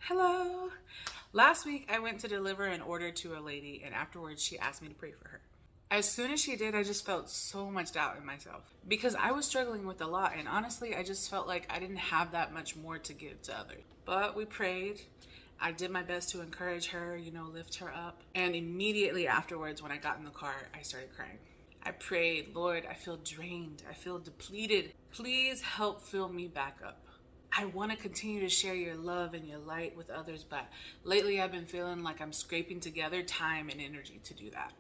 Hello. Last week I went to deliver an order to a lady, and afterwards she asked me to pray for her. As soon as she did, I just felt so much doubt in myself because I was struggling with a lot, and honestly, I just felt like I didn't have that much more to give to others. But we prayed. I did my best to encourage her, lift her up. And immediately afterwards, when I got in the car, I started crying. I prayed, Lord, I feel drained. I feel depleted. Please help fill me back up. I want to continue to share your love and your light with others, but lately I've been feeling like I'm scraping together time and energy to do that.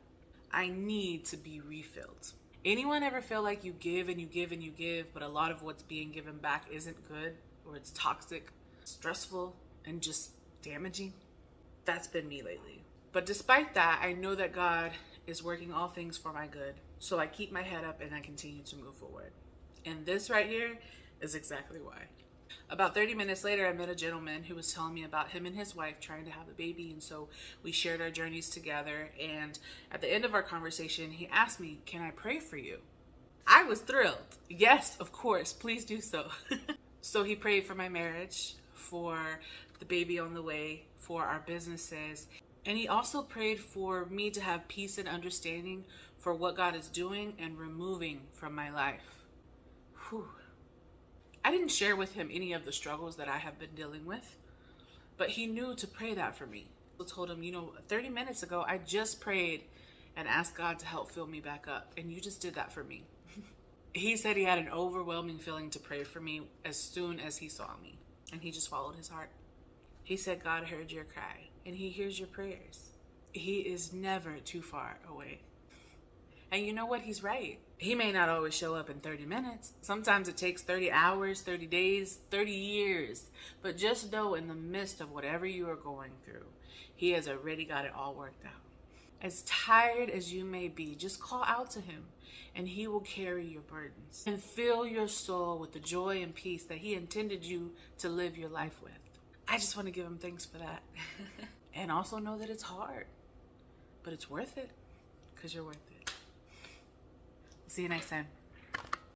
I need to be refilled. Anyone ever feel like you give and you give and you give, but a lot of what's being given back isn't good, or it's toxic, stressful, and just damaging? That's been me lately. But despite that, I know that God is working all things for my good. So I keep my head up and I continue to move forward. And this right here is exactly why. About 30 minutes later, I met a gentleman who was telling me about him and his wife trying to have a baby. And so we shared our journeys together. And at the end of our conversation, he asked me, "Can I pray for you?" I was thrilled. Yes, of course. Please do so. So he prayed for my marriage, for the baby on the way, for our businesses. And he also prayed for me to have peace and understanding for what God is doing and removing from my life. Whew. I didn't share with him any of the struggles that I have been dealing with, but he knew to pray that for me. I told him, 30 minutes ago, I just prayed and asked God to help fill me back up, and you just did that for me. He said he had an overwhelming feeling to pray for me as soon as he saw me, and he just followed his heart. He said, God heard your cry, and he hears your prayers. He is never too far away. And you know what? He's right. He may not always show up in 30 minutes. Sometimes it takes 30 hours, 30 days, 30 years. But just know in the midst of whatever you are going through, he has already got it all worked out. As tired as you may be, just call out to him and he will carry your burdens and fill your soul with the joy and peace that he intended you to live your life with. I just want to give him thanks for that. And also know that it's hard, but it's worth it because you're worth it. See you next time.